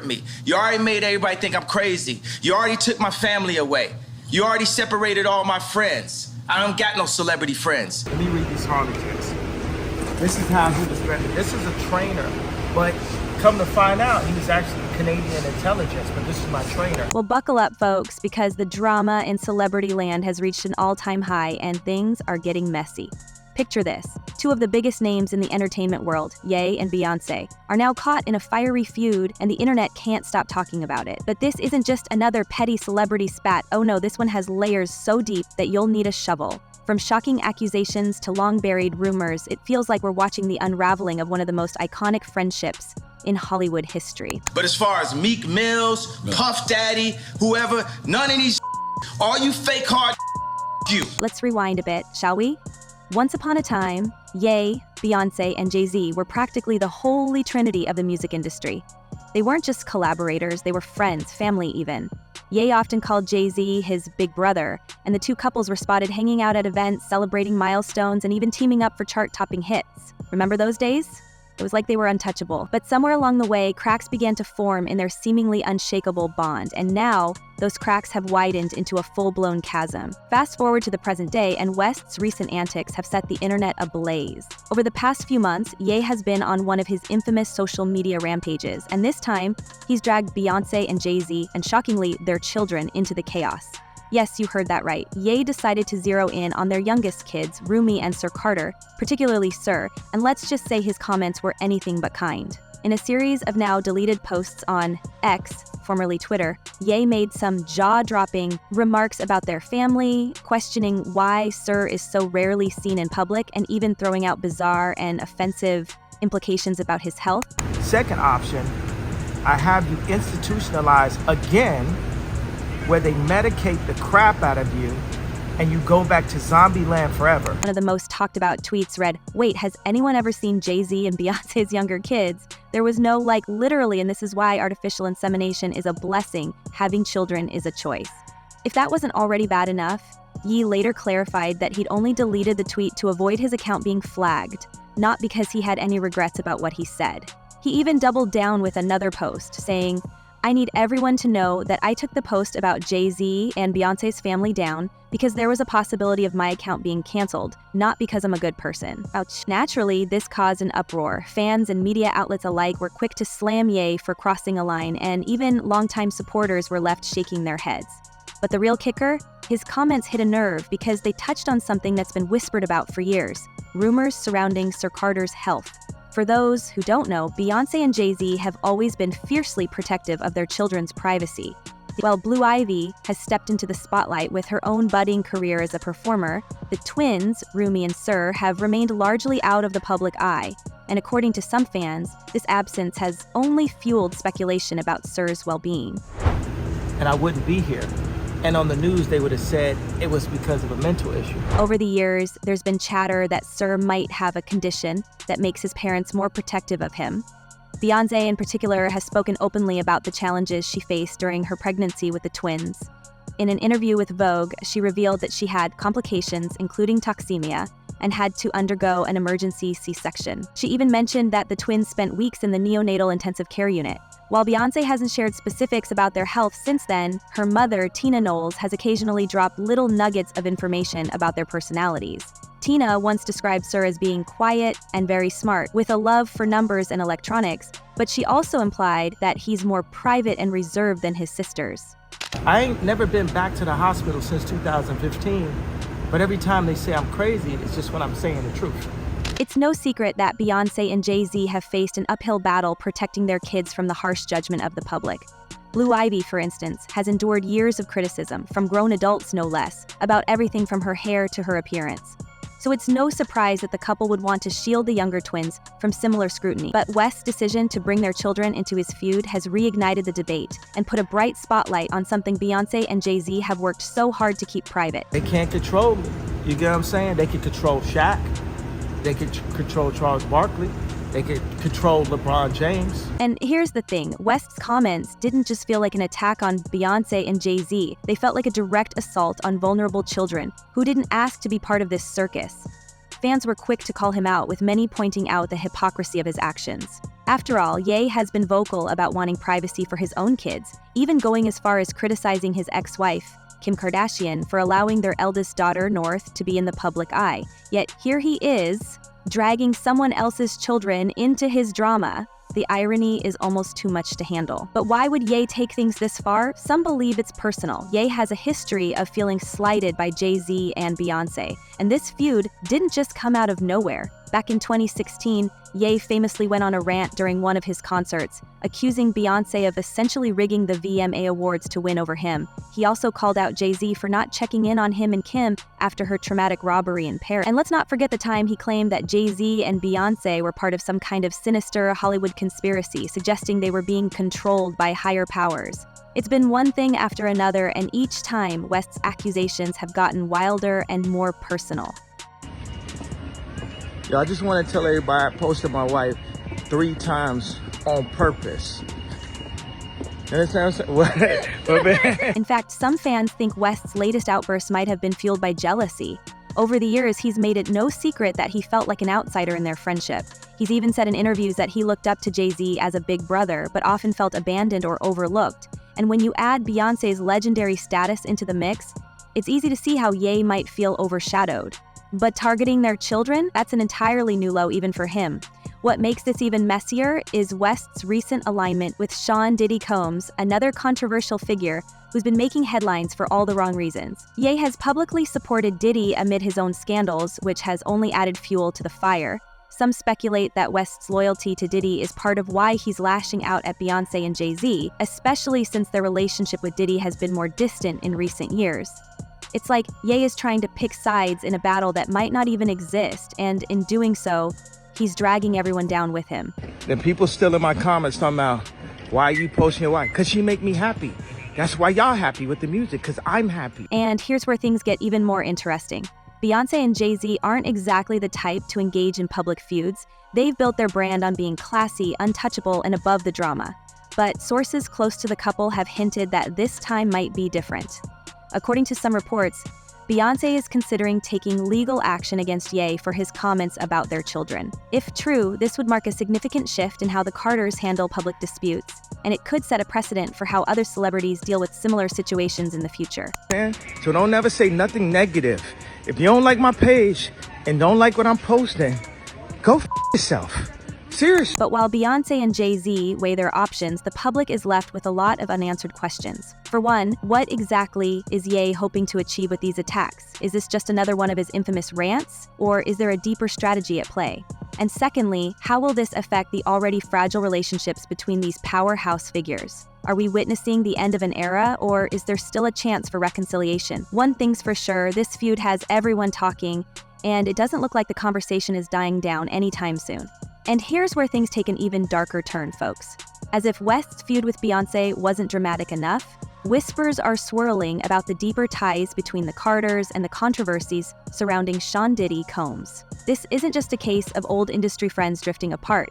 me. You already made everybody think I'm crazy. You already took my family away. You already separated all my friends. I don't got no celebrity friends. Let me read these harlequins. This is how he was rendered. This is a trainer, but come to find out, he was actually Canadian intelligence, but this is my trainer. Well, buckle up, folks, because the drama in celebrity land has reached an all-time high and things are getting messy. Picture this. Two of the biggest names in the entertainment world, Ye and Beyoncé, are now caught in a fiery feud and the internet can't stop talking about it. But this isn't just another petty celebrity spat. Oh no, this one has layers so deep that you'll need a shovel. From shocking accusations to long-buried rumors, it feels like we're watching the unraveling of one of the most iconic friendships in Hollywood history. But as far as Meek Mills, Puff Daddy, whoever, none of these all you fake hard you. Let's rewind a bit, shall we? Once upon a time, Ye, Beyoncé, and Jay-Z were practically the holy trinity of the music industry. They weren't just collaborators, they were friends, family even. Ye often called Jay-Z his big brother, and the two couples were spotted hanging out at events, celebrating milestones, and even teaming up for chart-topping hits. Remember those days? It was like they were untouchable. But somewhere along the way, cracks began to form in their seemingly unshakable bond, and now those cracks have widened into a full-blown chasm. Fast forward to the present day, and West's recent antics have set the internet ablaze. Over the past few months, Ye has been on one of his infamous social media rampages, and this time, he's dragged Beyoncé and Jay-Z, and shockingly, their children, into the chaos. Yes, you heard that right. Ye decided to zero in on their youngest kids, Rumi and Sir Carter, particularly Sir, and let's just say his comments were anything but kind. In a series of now deleted posts on X, formerly Twitter, Ye made some jaw-dropping remarks about their family, questioning why Sir is so rarely seen in public, and even throwing out bizarre and offensive implications about his health. Second option, I have you institutionalize again, where they medicate the crap out of you and you go back to zombie land forever. One of the most talked about tweets read, "Wait, has anyone ever seen Jay-Z and Beyonce's younger kids?" There was no literally, and this is why artificial insemination is a blessing. Having children is a choice. If that wasn't already bad enough, Ye later clarified that he'd only deleted the tweet to avoid his account being flagged, not because he had any regrets about what he said. He even doubled down with another post saying, "I need everyone to know that I took the post about Jay-Z and Beyoncé's family down because there was a possibility of my account being canceled, not because I'm a good person." Ouch. Naturally, this caused an uproar. Fans and media outlets alike were quick to slam Ye for crossing a line, and even longtime supporters were left shaking their heads. But the real kicker? His comments hit a nerve because they touched on something that's been whispered about for years: rumors surrounding Sir Carter's health. For those who don't know, Beyoncé and Jay-Z have always been fiercely protective of their children's privacy. While Blue Ivy has stepped into the spotlight with her own budding career as a performer, the twins, Rumi and Sir, have remained largely out of the public eye. And according to some fans, this absence has only fueled speculation about Sir's well-being. And I wouldn't be here. And on the news, they would have said it was because of a mental issue. Over the years, there's been chatter that Sir might have a condition that makes his parents more protective of him. Beyoncé, in particular, has spoken openly about the challenges she faced during her pregnancy with the twins. In an interview with Vogue, she revealed that she had complications, including toxemia, and had to undergo an emergency C-section. She even mentioned that the twins spent weeks in the neonatal intensive care unit. While Beyoncé hasn't shared specifics about their health since then, her mother, Tina Knowles, has occasionally dropped little nuggets of information about their personalities. Tina once described Sir as being quiet and very smart, with a love for numbers and electronics, but she also implied that he's more private and reserved than his sisters. I ain't never been back to the hospital since 2015, but every time they say I'm crazy, it's just when I'm saying the truth. It's no secret that Beyoncé and Jay-Z have faced an uphill battle protecting their kids from the harsh judgment of the public. Blue Ivy, for instance, has endured years of criticism, from grown adults no less, about everything from her hair to her appearance. So it's no surprise that the couple would want to shield the younger twins from similar scrutiny. But West's decision to bring their children into his feud has reignited the debate and put a bright spotlight on something Beyoncé and Jay-Z have worked so hard to keep private. They can't control me. You get what I'm saying? They can control Shaq. They could control Charles Barkley. They could control LeBron James. And here's the thing, West's comments didn't just feel like an attack on Beyoncé and Jay-Z. They felt like a direct assault on vulnerable children who didn't ask to be part of this circus. fans were quick to call him out, with many pointing out the hypocrisy of his actions. After all, Ye has been vocal about wanting privacy for his own kids, even going as far as criticizing his ex-wife, Kim Kardashian, for allowing their eldest daughter, North, to be in the public eye. Yet here he is, dragging someone else's children into his drama. The irony is almost too much to handle. But why would Ye take things this far? Some believe it's personal. Ye has a history of feeling slighted by Jay-Z and Beyoncé, and this feud didn't just come out of nowhere. Back in 2016, Ye famously went on a rant during one of his concerts, accusing Beyoncé of essentially rigging the VMA Awards to win over him. He also called out Jay-Z for not checking in on him and Kim after her traumatic robbery in Paris. And let's not forget the time he claimed that Jay-Z and Beyoncé were part of some kind of sinister Hollywood conspiracy, suggesting they were being controlled by higher powers. It's been one thing after another, and each time, West's accusations have gotten wilder and more personal. Yo, I just want to tell everybody I posted my wife 3 times on purpose. You understand what I'm saying? In fact, some fans think West's latest outburst might have been fueled by jealousy. Over the years, he's made it no secret that he felt like an outsider in their friendship. He's even said in interviews that he looked up to Jay-Z as a big brother, but often felt abandoned or overlooked. And when you add Beyoncé's legendary status into the mix, it's easy to see how Ye might feel overshadowed. But targeting their children? That's an entirely new low even for him. What makes this even messier is West's recent alignment with Sean Diddy Combs, another controversial figure who's been making headlines for all the wrong reasons. Ye has publicly supported Diddy amid his own scandals, which has only added fuel to the fire. Some speculate that West's loyalty to Diddy is part of why he's lashing out at Beyoncé and Jay-Z, especially since their relationship with Diddy has been more distant in recent years. It's like Ye is trying to pick sides in a battle that might not even exist, and in doing so, he's dragging everyone down with him. Then people still in my comments talking about, why are you posting your wife? Because she make me happy. That's why y'all happy with the music, because I'm happy. And here's where things get even more interesting. Beyoncé and Jay-Z aren't exactly the type to engage in public feuds. They've built their brand on being classy, untouchable, and above the drama. But sources close to the couple have hinted that this time might be different. According to some reports, Beyoncé is considering taking legal action against Ye for his comments about their children. If true, this would mark a significant shift in how the Carters handle public disputes, and it could set a precedent for how other celebrities deal with similar situations in the future. So don't never say nothing negative. If you don't like my page and don't like what I'm posting, go f yourself. Seriously. But while Beyoncé and Jay-Z weigh their options, the public is left with a lot of unanswered questions. For one, what exactly is Ye hoping to achieve with these attacks? Is this just another one of his infamous rants? Or is there a deeper strategy at play? And secondly, how will this affect the already fragile relationships between these powerhouse figures? Are we witnessing the end of an era, or is there still a chance for reconciliation? One thing's for sure, this feud has everyone talking, and it doesn't look like the conversation is dying down anytime soon. And here's where things take an even darker turn, folks. As if West's feud with Beyoncé wasn't dramatic enough, whispers are swirling about the deeper ties between the Carters and the controversies surrounding Sean Diddy Combs. This isn't just a case of old industry friends drifting apart.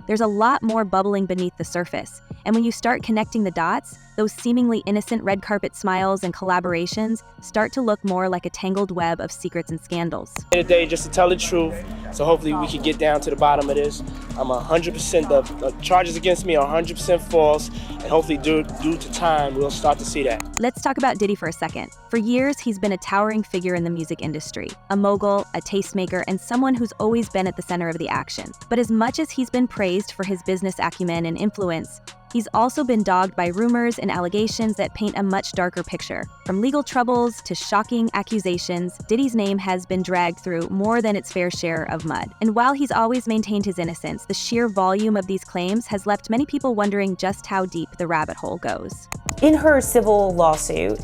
There's a lot more bubbling beneath the surface, and when you start connecting the dots, those seemingly innocent red carpet smiles and collaborations start to look more like a tangled web of secrets and scandals. Today, just to tell the truth, so hopefully we can get down to the bottom of this. I'm 100%, the charges against me are 100% false, and hopefully due to time, we'll start to see that. Let's talk about Diddy for a second. For years, he's been a towering figure in the music industry, a mogul, a tastemaker, and someone who's always been at the center of the action. But as much as he's been praised for his business acumen and influence, he's also been dogged by rumors and allegations that paint a much darker picture. From legal troubles to shocking accusations, Diddy's name has been dragged through more than its fair share of mud. And while he's always maintained his innocence, the sheer volume of these claims has left many people wondering just how deep the rabbit hole goes. In her civil lawsuit,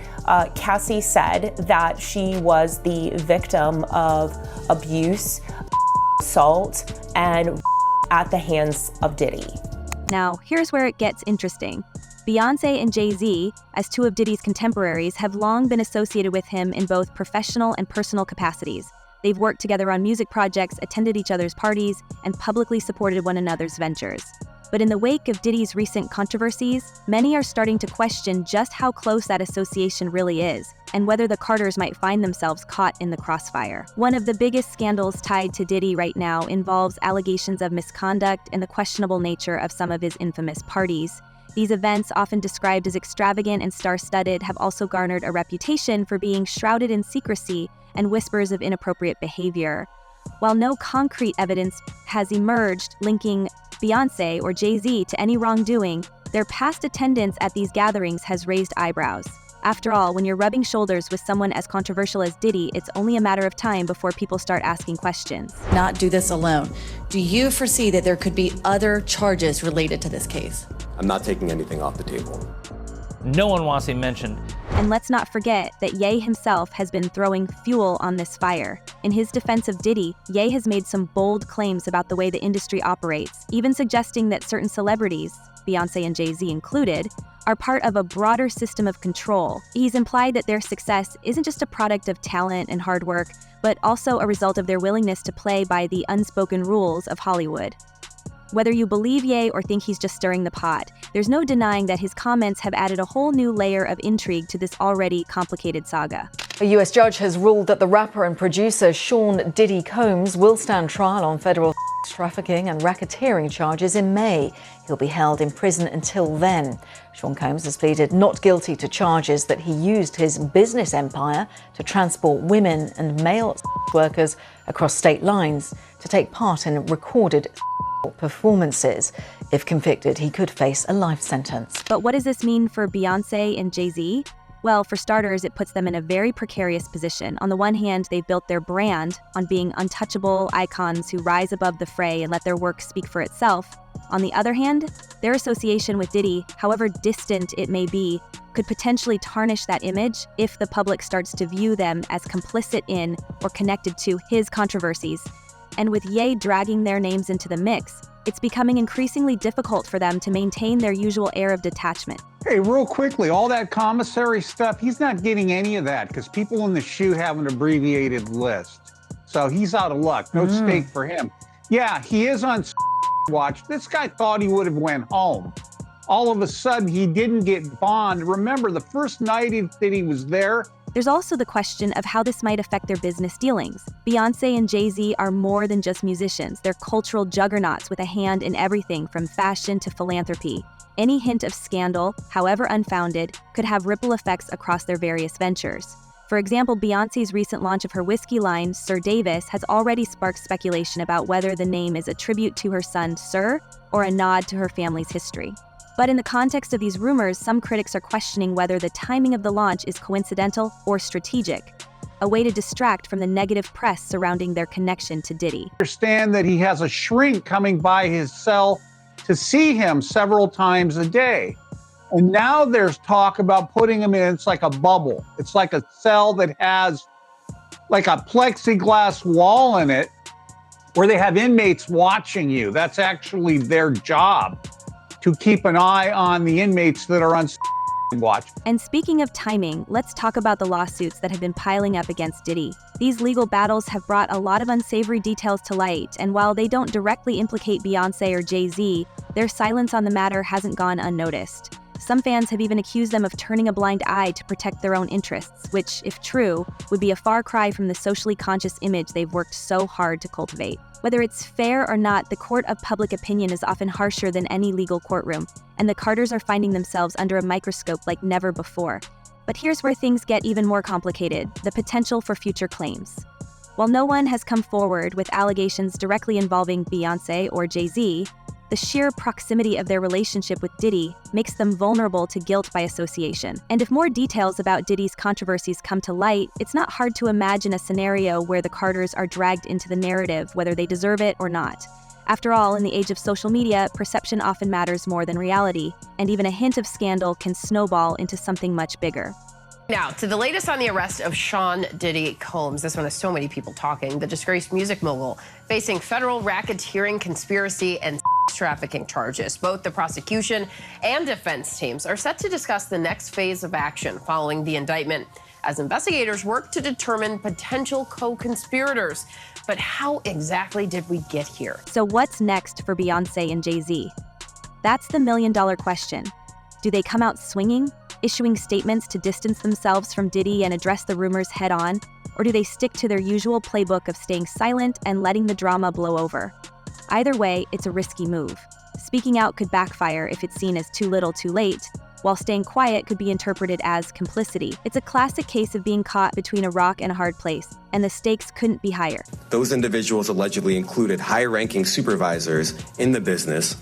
Cassie said that she was the victim of abuse, assault, and at the hands of Diddy. Now, here's where it gets interesting. Beyoncé and Jay-Z, as two of Diddy's contemporaries, have long been associated with him in both professional and personal capacities. They've worked together on music projects, attended each other's parties, and publicly supported one another's ventures. But in the wake of Diddy's recent controversies, many are starting to question just how close that association really is, and whether the Carters might find themselves caught in the crossfire. One of the biggest scandals tied to Diddy right now involves allegations of misconduct and the questionable nature of some of his infamous parties. These events, often described as extravagant and star-studded, have also garnered a reputation for being shrouded in secrecy and whispers of inappropriate behavior. While no concrete evidence has emerged linking Beyoncé or Jay-Z to any wrongdoing, their past attendance at these gatherings has raised eyebrows. After all, when you're rubbing shoulders with someone as controversial as Diddy, it's only a matter of time before people start asking questions. Not do this alone. Do you foresee that there could be other charges related to this case? I'm not taking anything off the table. No one wants him mentioned. And let's not forget that Ye himself has been throwing fuel on this fire. In his defense of Diddy, Ye has made some bold claims about the way the industry operates, even suggesting that certain celebrities, Beyoncé and Jay-Z included, are part of a broader system of control. He's implied that their success isn't just a product of talent and hard work, but also a result of their willingness to play by the unspoken rules of Hollywood. Whether you believe Ye or think he's just stirring the pot, there's no denying that his comments have added a whole new layer of intrigue to this already complicated saga. A US judge has ruled that the rapper and producer Sean Diddy Combs will stand trial on federal trafficking and racketeering charges in May. He'll be held in prison until then. Sean Combs has pleaded not guilty to charges that he used his business empire to transport women and male workers across state lines to take part in recorded performances. If convicted, he could face a life sentence. But what does this mean for Beyoncé and Jay-Z? Well, for starters, it puts them in a very precarious position. On the one hand, they've built their brand on being untouchable icons who rise above the fray and let their work speak for itself. On the other hand, their association with Diddy, however distant it may be, could potentially tarnish that image if the public starts to view them as complicit in or connected to his controversies. And with Ye dragging their names into the mix, it's becoming increasingly difficult for them to maintain their usual air of detachment. Hey, real quickly, all that commissary stuff, he's not getting any of that because people in the shoe have an abbreviated list. So he's out of luck. No stake for him. Yeah, he is on watch. This guy thought he would have went home. All of a sudden, he didn't get bond. Remember, the first night that he was there, there's also the question of how this might affect their business dealings. Beyoncé and Jay-Z are more than just musicians. They're cultural juggernauts with a hand in everything from fashion to philanthropy. Any hint of scandal, however unfounded, could have ripple effects across their various ventures. For example, Beyoncé's recent launch of her whiskey line, Sir Davis, has already sparked speculation about whether the name is a tribute to her son, Sir, or a nod to her family's history. But in the context of these rumors, some critics are questioning whether the timing of the launch is coincidental or strategic, a way to distract from the negative press surrounding their connection to Diddy. Understand that he has a shrink coming by his cell to see him several times a day. And now there's talk about putting him in, it's like a bubble. It's like a cell that has like a plexiglass wall in it where they have inmates watching you. That's actually their job, to keep an eye on the inmates that are on watch. And speaking of timing, let's talk about the lawsuits that have been piling up against Diddy. These legal battles have brought a lot of unsavory details to light, and while they don't directly implicate Beyoncé or Jay-Z, their silence on the matter hasn't gone unnoticed. Some fans have even accused them of turning a blind eye to protect their own interests, which, if true, would be a far cry from the socially conscious image they've worked so hard to cultivate. Whether it's fair or not, the court of public opinion is often harsher than any legal courtroom, and the Carters are finding themselves under a microscope like never before. But here's where things get even more complicated: the potential for future claims. While no one has come forward with allegations directly involving Beyoncé or Jay-Z, the sheer proximity of their relationship with Diddy makes them vulnerable to guilt by association. And if more details about Diddy's controversies come to light, it's not hard to imagine a scenario where the Carters are dragged into the narrative, whether they deserve it or not. After all, in the age of social media, perception often matters more than reality, and even a hint of scandal can snowball into something much bigger. Now, to the latest on the arrest of Sean Diddy Combs. This one has so many people talking. The disgraced music mogul facing federal racketeering, conspiracy, and trafficking charges. Both the prosecution and defense teams are set to discuss the next phase of action following the indictment, as investigators work to determine potential co-conspirators. But how exactly did we get here? So what's next for Beyoncé and Jay-Z? That's the million-dollar question. Do they come out swinging, issuing statements to distance themselves from Diddy and address the rumors head-on? Or do they stick to their usual playbook of staying silent and letting the drama blow over? Either way, it's a risky move. Speaking out could backfire if it's seen as too little too late, while staying quiet could be interpreted as complicity. It's a classic case of being caught between a rock and a hard place, and the stakes couldn't be higher. Those individuals allegedly included high-ranking supervisors in the business,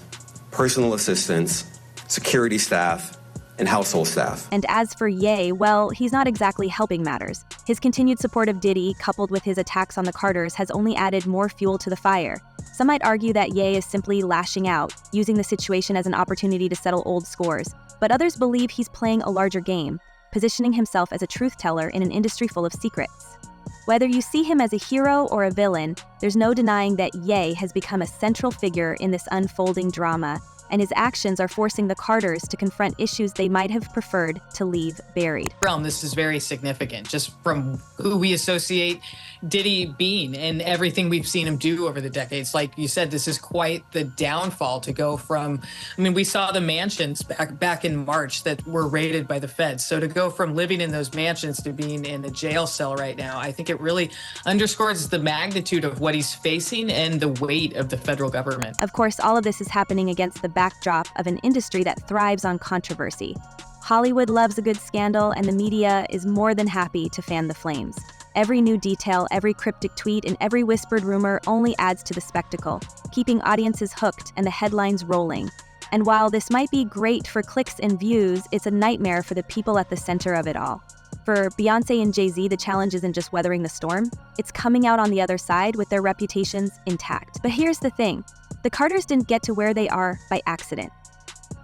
personal assistants, security staff, and household staff. And as for Ye, well, he's not exactly helping matters. His continued support of Diddy, coupled with his attacks on the Carters, has only added more fuel to the fire. Some might argue that Ye is simply lashing out, using the situation as an opportunity to settle old scores. But others believe he's playing a larger game, positioning himself as a truth teller in an industry full of secrets. Whether you see him as a hero or a villain, there's no denying that Ye has become a central figure in this unfolding drama, and his actions are forcing the Carters to confront issues they might have preferred to leave buried. This is very significant, just from who we associate Diddy being and everything we've seen him do over the decades. Like you said, this is quite the downfall to go from, we saw the mansions back in March that were raided by the feds. So to go from living in those mansions to being in a jail cell right now, I think it really underscores the magnitude of what he's facing and the weight of the federal government. Of course, all of this is happening against the backdrop of an industry that thrives on controversy. Hollywood loves a good scandal, and the media is more than happy to fan the flames. Every new detail, every cryptic tweet, and every whispered rumor only adds to the spectacle, keeping audiences hooked and the headlines rolling. And while this might be great for clicks and views, it's a nightmare for the people at the center of it all. For Beyonce and Jay-Z, the challenge isn't just weathering the storm, it's coming out on the other side with their reputations intact. But here's the thing, the Carters didn't get to where they are by accident.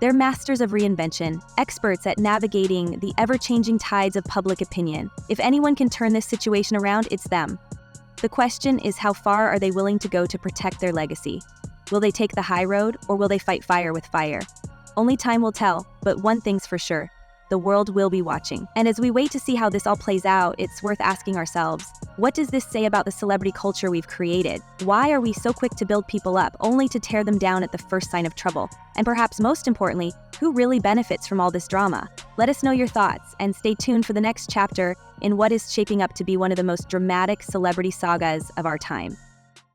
They're masters of reinvention, experts at navigating the ever-changing tides of public opinion. If anyone can turn this situation around, it's them. The question is, how far are they willing to go to protect their legacy? Will they take the high road, or will they fight fire with fire? Only time will tell, but one thing's for sure. The world will be watching. And as we wait to see how this all plays out, it's worth asking ourselves, what does this say about the celebrity culture we've created? Why are we so quick to build people up, only to tear them down at the first sign of trouble? And perhaps most importantly, who really benefits from all this drama? Let us know your thoughts, and stay tuned for the next chapter in what is shaping up to be one of the most dramatic celebrity sagas of our time.